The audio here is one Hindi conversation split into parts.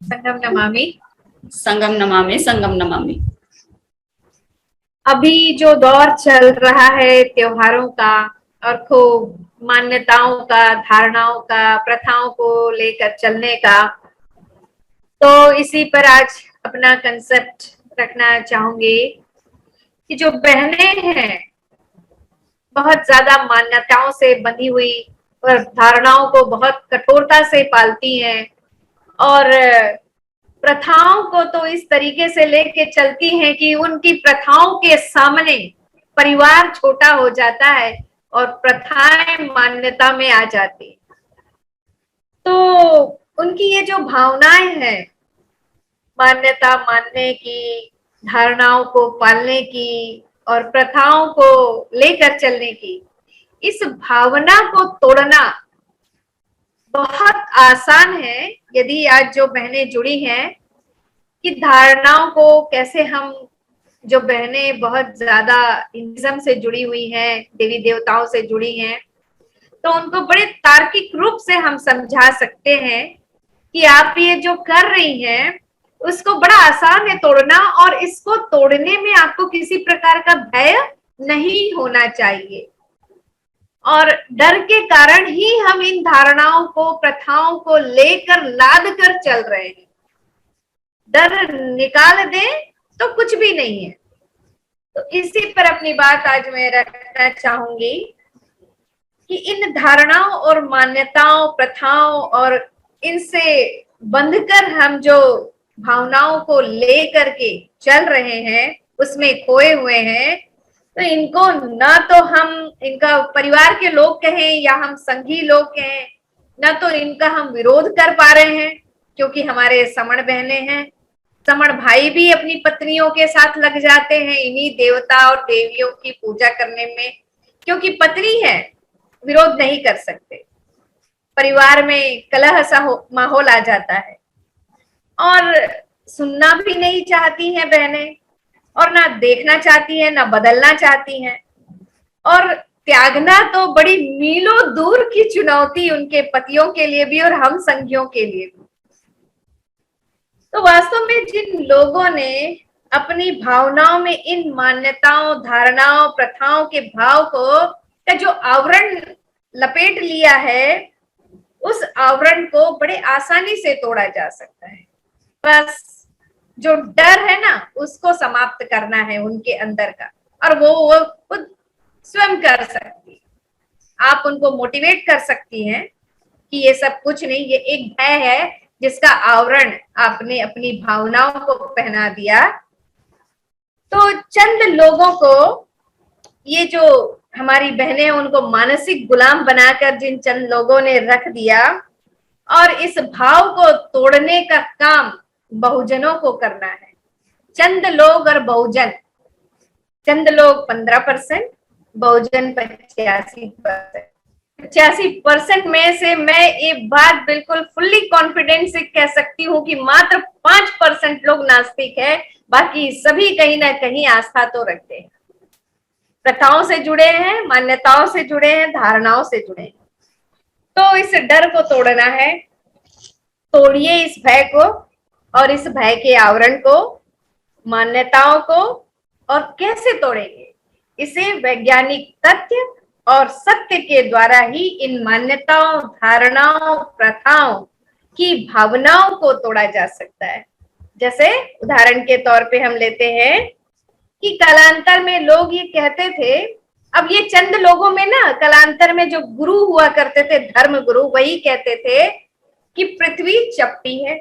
संगम नमामि। संगम नमामि, संगम नमामि। अभी जो दौर चल रहा है त्योहारों का और खूब मान्यताओं का, धारणाओं का, प्रथाओं को लेकर चलने का, तो इसी पर आज अपना कंसेप्ट रखना चाहूंगी कि जो बहनें हैं बहुत ज्यादा मान्यताओं से बंधी हुई और धारणाओं को बहुत कठोरता से पालती हैं और प्रथाओं को तो इस तरीके से लेके चलती हैं कि उनकी प्रथाओं के सामने परिवार छोटा हो जाता है और प्रथाएं मान्यता में आ जाती। तो उनकी ये जो भावनाएं हैं मान्यता मानने की, धारणाओं को पालने की और प्रथाओं को लेकर चलने की, इस भावना को तोड़ना बहुत आसान है यदि आज जो बहनें जुड़ी हैं कि धारणाओं को कैसे हम, जो बहनें बहुत ज्यादा हिंदुइज्म से जुड़ी हुई हैं, देवी देवताओं से जुड़ी हैं, तो उनको बड़े तार्किक रूप से हम समझा सकते हैं कि आप ये जो कर रही हैं उसको बड़ा आसान है तोड़ना और इसको तोड़ने में आपको किसी प्रकार का भय नहीं होना चाहिए। और डर के कारण ही हम इन धारणाओं को, प्रथाओं को लेकर लाद कर चल रहे हैं। डर निकाल दें तो कुछ भी नहीं है। तो इसी पर अपनी बात आज मैं रखना चाहूंगी कि इन धारणाओं और मान्यताओं, प्रथाओं और इनसे बंधकर हम जो भावनाओं को लेकर के चल रहे हैं, उसमें खोए हुए हैं, तो इनको ना तो हम, इनका परिवार के लोग कहें या हम संघी लोग कहें, ना तो इनका हम विरोध कर पा रहे हैं क्योंकि हमारे समण बहनें हैं। समण भाई भी अपनी पत्नियों के साथ लग जाते हैं इन्हीं देवता और देवियों की पूजा करने में, क्योंकि पत्नी है, विरोध नहीं कर सकते। परिवार में कलह सा माहौल आ जाता है और सुनना भी नहीं चाहती हैं बहनें और ना देखना चाहती हैं, ना बदलना चाहती हैं। और त्यागना तो बड़ी मीलों दूर की चुनौती उनके पतियों के लिए भी और हम संगियों के लिए भी। तो वास्तव में जिन लोगों ने अपनी भावनाओं में इन मान्यताओं, धारणाओं, प्रथाओं के भाव को का जो आवरण लपेट लिया है, उस आवरण को बड़े आसानी से तोड़ा जा सकता है। बस जो डर है ना, उसको समाप्त करना है उनके अंदर का, और वो खुद स्वयं कर सकती है। आप उनको मोटिवेट कर सकती हैं कि ये सब कुछ नहीं, ये एक भय है जिसका आवरण आपने अपनी भावनाओं को पहना दिया। तो चंद लोगों को, ये जो हमारी बहनें, उनको मानसिक गुलाम बनाकर जिन चंद लोगों ने रख दिया, और इस भाव को तोड़ने का काम बहुजनों को करना है। चंद लोग और बहुजन, चंद लोग 15%, बहुजन 85%। 85% में से मैं एक बात बिल्कुल फुल्ली कॉन्फिडेंस से कह सकती हूँ कि मात्र 5% लोग नास्तिक है, बाकी सभी कहीं ना कहीं आस्था तो रखते हैं, प्रथाओं से जुड़े हैं, मान्यताओं से जुड़े हैं, धारणाओं से जुड़े हैं। तो इस डर को तोड़ना है। तोड़िए इस भय को और इस भय के आवरण को, मान्यताओं को। और कैसे तोड़ेंगे? इसे वैज्ञानिक तथ्य और सत्य के द्वारा ही इन मान्यताओं, धारणाओं, प्रथाओं की भावनाओं को तोड़ा जा सकता है। जैसे उदाहरण के तौर पे हम लेते हैं कि कालांतर में लोग ये कहते थे, अब ये चंद लोगों में ना, कालांतर में जो गुरु हुआ करते थे, धर्म गुरु, वही कहते थे कि पृथ्वी चपटी है।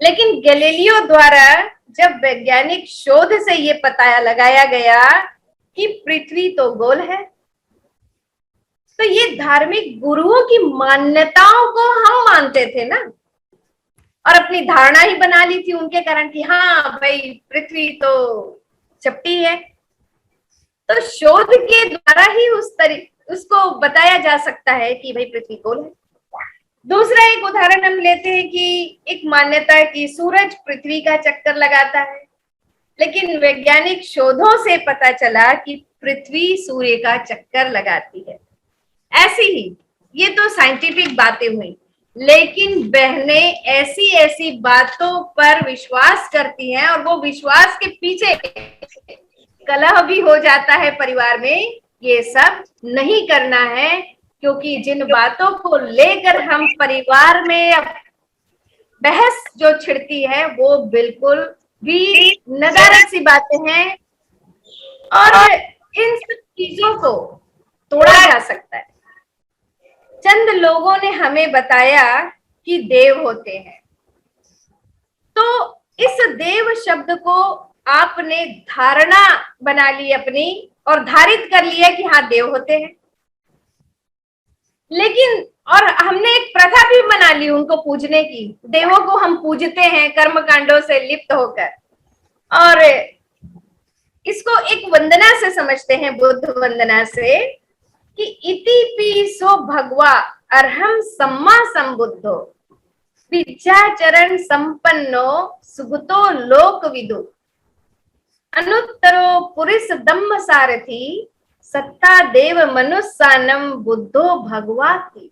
लेकिन गैलीलियो द्वारा जब वैज्ञानिक शोध से ये पता लगाया गया कि पृथ्वी तो गोल है, तो ये धार्मिक गुरुओं की मान्यताओं को हम मानते थे ना, और अपनी धारणा ही बना ली थी उनके कारण कि हाँ भाई पृथ्वी तो चपटी है। तो शोध के द्वारा ही उसको बताया जा सकता है कि भाई पृथ्वी गोल है। दूसरा एक उदाहरण हम लेते हैं कि एक मान्यता है कि सूरज पृथ्वी का चक्कर लगाता है, लेकिन वैज्ञानिक शोधों से पता चला कि पृथ्वी सूर्य का चक्कर लगाती है। ऐसी ही ये तो साइंटिफिक बातें हुई, लेकिन बहनें ऐसी ऐसी बातों पर विश्वास करती हैं और वो विश्वास के पीछे कलह भी हो जाता है परिवार में। ये सब नहीं करना है, क्योंकि जिन बातों को लेकर हम परिवार में बहस जो छिड़ती है वो बिल्कुल भी नदारद सी बातें हैं और इन सब चीजों को तोड़ा जा सकता है। चंद लोगों ने हमें बताया कि देव होते हैं, तो इस देव शब्द को आपने धारणा बना ली अपनी और धारित कर लिया कि हाँ देव होते हैं, लेकिन और हमने एक प्रथा भी बना ली उनको पूजने की। देवों को हम पूजते हैं कर्म कांडों से लिप्त होकर, और इसको एक वंदना से समझते हैं, बुद्ध वंदना से, कि इति पीसो भगवा अर्हम सम्मा संबुद्धो विद्याचरण संपन्नो सुगतो लोक विदु अनुत्तरो पुरुष दम्म सारथी सत्ता देव मनुस्सानम बुद्धो भगवाती।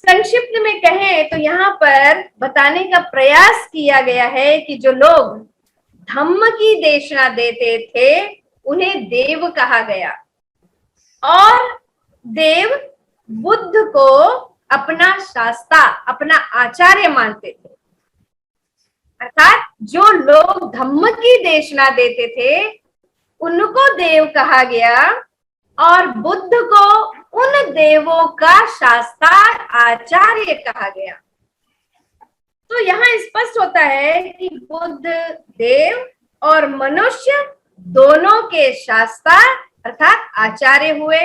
संक्षिप्त में कहें तो यहाँ पर बताने का प्रयास किया गया है कि जो लोग धम्म की देशना देते थे उन्हें देव कहा गया, और देव बुद्ध को अपना शास्ता, अपना आचार्य मानते थे। अर्थात जो लोग धम्म की देशना देते थे उनको देव कहा गया, और बुद्ध को उन देवों का शास्ता आचार्य कहा गया। तो यहाँ स्पष्ट होता है कि बुद्ध देव और मनुष्य दोनों के शास्ता अर्थात आचार्य हुए।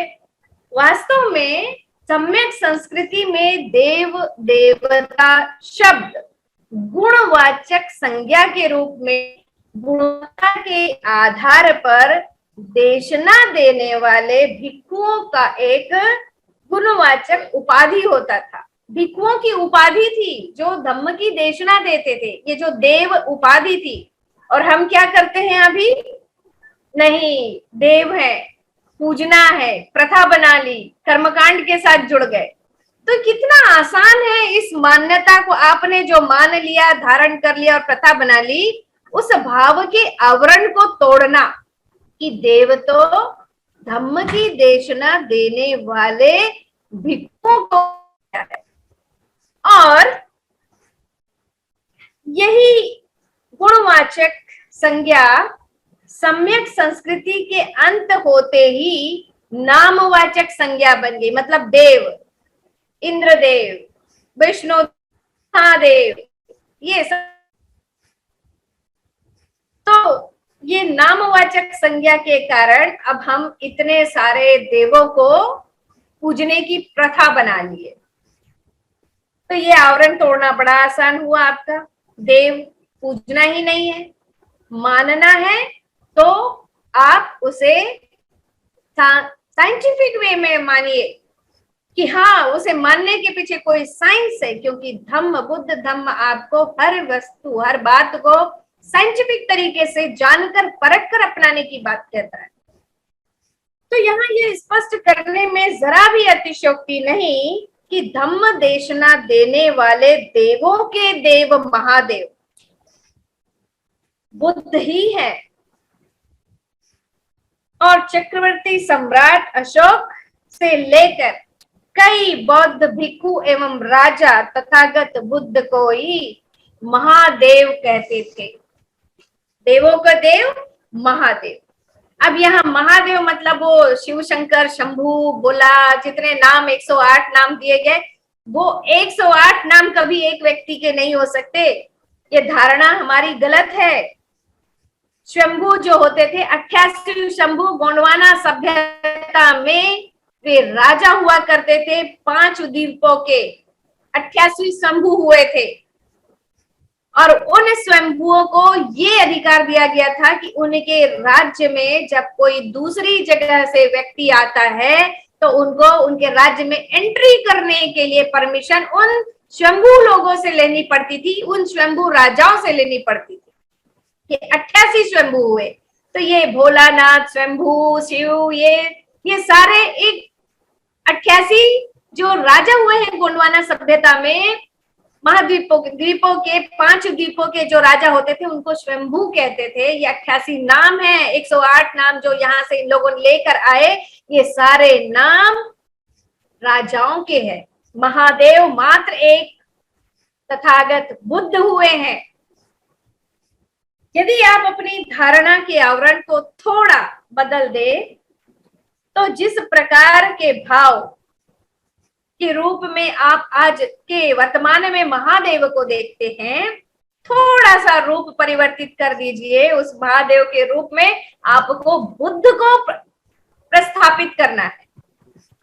वास्तव में सम्यक संस्कृति में देव देवता शब्द गुणवाचक संज्ञा के रूप में गुणवत्ता के आधार पर देशना देने वाले भिक्षुओं का एक गुणवाचक उपाधि होता था। भिक्षुओं की उपाधि थी जो धम्म की देशना देते थे, ये जो देव उपाधि थी। और हम क्या करते हैं अभी? नहीं, देव है, पूजना है, प्रथा बना ली, कर्मकांड के साथ जुड़ गए। तो कितना आसान है इस मान्यता को आपने जो मान लिया, धारण कर लिया और प्रथा बना ली, उस भाव के आवरण को तोड़ना कि देव तो धम्म की देशना देने वाले भिक्षुओं को है। और यही गुणवाचक संज्ञा सम्यक संस्कृति के अंत होते ही नामवाचक संज्ञा बन गई। मतलब देव, इंद्रदेव, विष्णु महादेव, ये सब। तो ये नामवाचक संज्ञा के कारण अब हम इतने सारे देवों को पूजने की प्रथा बना लिए। तो ये आवरण तोड़ना बड़ा आसान हुआ आपका। देव पूजना ही नहीं है, मानना है तो आप उसे साइंटिफिक वे में मानिए कि हाँ, उसे मानने के पीछे कोई साइंस है, क्योंकि धम्म, बुद्ध धम्म आपको हर वस्तु, हर बात को साइंटिफिक तरीके से जानकर परख कर अपनाने की बात कहता है। तो यहाँ ये स्पष्ट करने में जरा भी अतिशयोक्ति नहीं कि धम्म देशना देने वाले देवों के देव महादेव बुद्ध ही है। और चक्रवर्ती सम्राट अशोक से लेकर कई बौद्ध भिक्षु एवं राजा तथागत बुद्ध को ही महादेव कहते थे। देवों का देव महादेव। अब यहाँ महादेव मतलब वो शिव शंकर, शंभु, बोला, जितने नाम 108 नाम दिए गए, वो 108 नाम कभी एक व्यक्ति के नहीं हो सकते। ये धारणा हमारी गलत है। शंभु जो होते थे, 88 शंभु गोंडवाना सभ्यता में वे राजा हुआ करते थे। 5 द्वीपों के 88 शंभु हुए थे, और उन स्वयंभुओं को ये अधिकार दिया गया था कि उनके राज्य में जब कोई दूसरी जगह से व्यक्ति आता है तो उनको उनके राज्य में एंट्री करने के लिए परमिशन उन स्वयंभू लोगों से लेनी पड़ती थी, उन स्वयंभू राजाओं से लेनी पड़ती थी। ये 88 स्वयंभू हुए। तो ये भोलानाथ, स्वयंभू, शिव, ये सारे एक 88 जो राजा हुए हैं गोंडवाना सभ्यता में, द्वीपों के 5 द्वीपों के जो राजा होते थे उनको स्वयंभू कहते थे। ये 88 नाम है, 108 नाम जो यहाँ से इन लोगों ने लेकर आए, ये सारे नाम राजाओं के हैं। महादेव मात्र एक तथागत बुद्ध हुए हैं। यदि आप अपनी धारणा के आवरण को थोड़ा बदल दे तो जिस प्रकार के भाव के रूप में आप आज के वर्तमान में महादेव को देखते हैं, थोड़ा सा रूप परिवर्तित कर दीजिए। उस महादेव के रूप में आपको बुद्ध को प्रस्थापित करना है।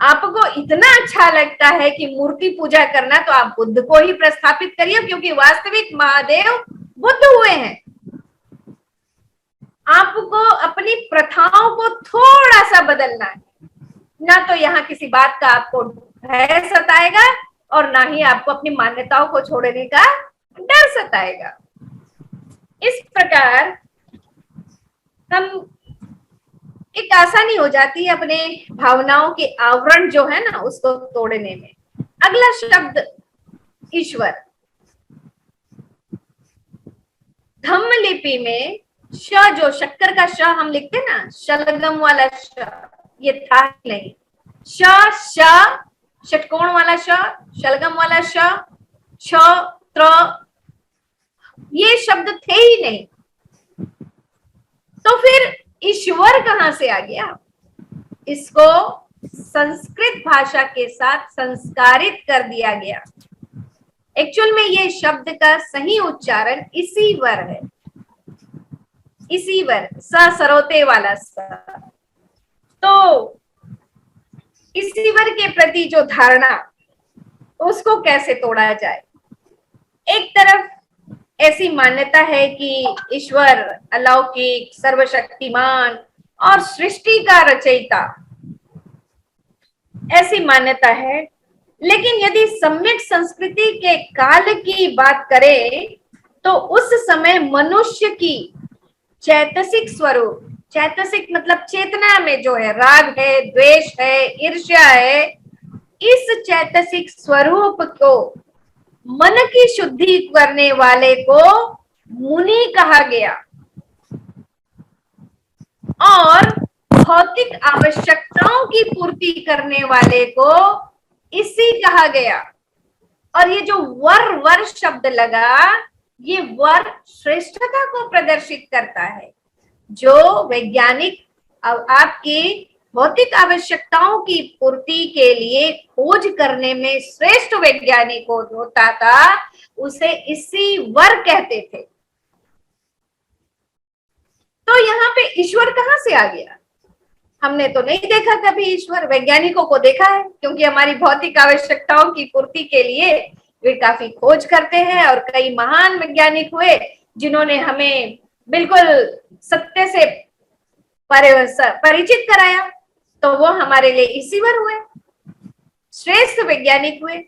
आपको इतना अच्छा लगता है कि मूर्ति पूजा करना, तो आप बुद्ध को ही प्रस्थापित करिए, क्योंकि वास्तविक महादेव बुद्ध हुए हैं। आपको अपनी प्रथाओं को थोड़ा सा बदलना है, ना तो यहाँ किसी बात का आपको भय सताएगा और ना ही आपको अपनी मान्यताओं को छोड़ने का डर सताएगा। इस प्रकार हम एक आसानी हो जाती है अपने भावनाओं के आवरण जो है ना उसको तोड़ने में। अगला शब्द ईश्वर। धम्म लिपि में श, जो शक्कर का श हम लिखते ना, शलगम वाला श, ये था नहीं। श, श, षटकोण वाला श, शलगम वाला श, छ, त्र, ये शब्द थे ही नहीं। तो फिर ईश्वर कहां से आ गया? इसको संस्कृत भाषा के साथ संस्कारित कर दिया गया। एक्चुअल में ये शब्द का सही उच्चारण इसीवर है। इसीवर, स सरोते वाला स। तो इसीवर के प्रति जो धारणा, उसको कैसे तोड़ा जाए? एक तरफ ऐसी मान्यता है कि ईश्वर अलौकिक, सर्वशक्तिमान और सृष्टि का रचयिता, ऐसी मान्यता है। लेकिन यदि सम्यक संस्कृति के काल की बात करें तो उस समय मनुष्य की चैतसिक स्वरूप, चैतसिक मतलब चेतना में जो है, राग है, द्वेष है, ईर्ष्या है, इस चैतसिक स्वरूप को, मन की शुद्धि करने वाले को मुनि कहा गया और भौतिक आवश्यकताओं की पूर्ति करने वाले को इसी कहा गया। और ये जो वर शब्द लगा, ये वर श्रेष्ठता को प्रदर्शित करता है। जो वैज्ञानिक आपकी भौतिक आवश्यकताओं की पूर्ति के लिए खोज करने में श्रेष्ठ वैज्ञानिक होता था, उसे इसी वर कहते थे। तो यहाँ पे ईश्वर कहाँ से आ गया? हमने तो नहीं देखा कभी ईश्वर। वैज्ञानिकों को देखा है, क्योंकि हमारी भौतिक आवश्यकताओं की पूर्ति के लिए वे काफी खोज करते हैं और कई महान वैज्ञानिक हुए जिन्होंने हमें बिल्कुल सत्य से परिचित कराया। तो वो हमारे लिए ईश्वर हुए, श्रेष्ठ वैज्ञानिक हुए।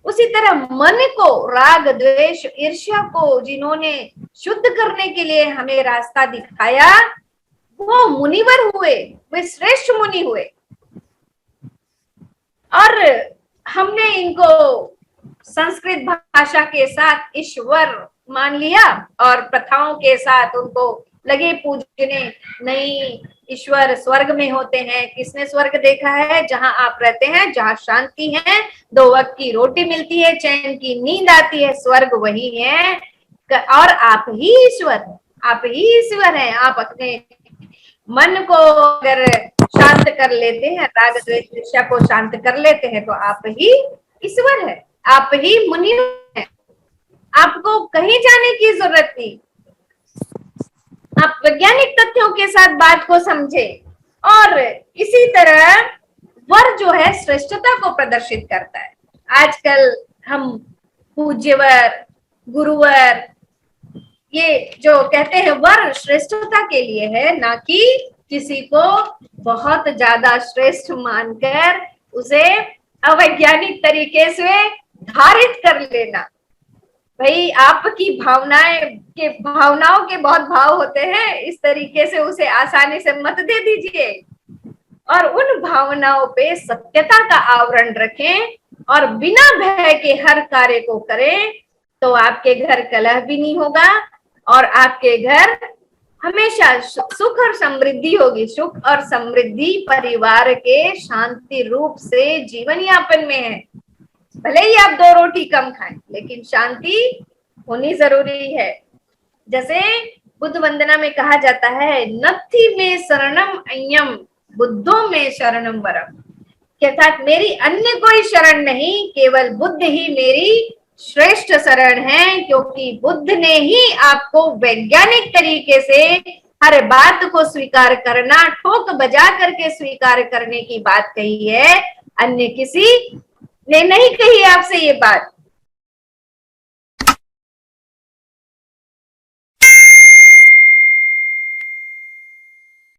उसी तरह मन को, राग, द्वेष, ईर्ष्या को जिन्होंने शुद्ध करने के लिए हमें रास्ता दिखाया, वो मुनिवर हुए, वे श्रेष्ठ मुनि हुए। और हमने इनको संस्कृत भाषा के साथ ईश्वर मान लिया और प्रथाओं के साथ उनको लगे पूजने। नहीं, ईश्वर स्वर्ग में होते हैं। किसने स्वर्ग देखा है? जहां आप रहते हैं, जहां शांति है, 2 वक्त की रोटी मिलती है, चैन की नींद आती है, स्वर्ग वही है। और आप ही ईश्वर, आप ही ईश्वर हैं। आप अपने मन को अगर शांत कर लेते हैं, राग द्वेष ईर्ष्या को शांत कर लेते हैं, तो आप ही ईश्वर है, आप ही मुनि हैं। आपको कहीं जाने की जरूरत नहीं। आप वैज्ञानिक तथ्यों के साथ बात को समझे। और इसी तरह वर जो है श्रेष्ठता को प्रदर्शित करता है। आजकल हम पूज्यवर, गुरुवर, ये जो कहते हैं वर श्रेष्ठता के लिए है, ना कि किसी को बहुत ज्यादा श्रेष्ठ मानकर उसे अवैज्ञानिक तरीके से धारित कर लेना। भाई, आपकी भावनाओं के बहुत भाव होते हैं, इस तरीके से उसे आसानी से मत दे दीजिए और उन भावनाओं पे सत्यता का आवरण रखें और बिना भय के हर कार्य को करें तो आपके घर कलह भी नहीं होगा और आपके घर हमेशा सुख और समृद्धि होगी। सुख और समृद्धि परिवार के शांति रूप से जीवन यापन में है। भले ही आप 2 रोटी कम खाएं, लेकिन शांति होनी जरूरी है। जैसे बुद्ध वंदना में कहा जाता है, नत्थि में शरणम अय्यम बुद्धो में शरणम वरम, अर्थात मेरी अन्य कोई शरण नहीं, केवल बुद्ध ही मेरी श्रेष्ठ शरण है, क्योंकि बुद्ध ने ही आपको वैज्ञानिक तरीके से हर बात को स्वीकार करना, ठोक बजा करके स्वीकार करने की बात कही है। अन्य किसी ने नहीं कही आपसे ये बात।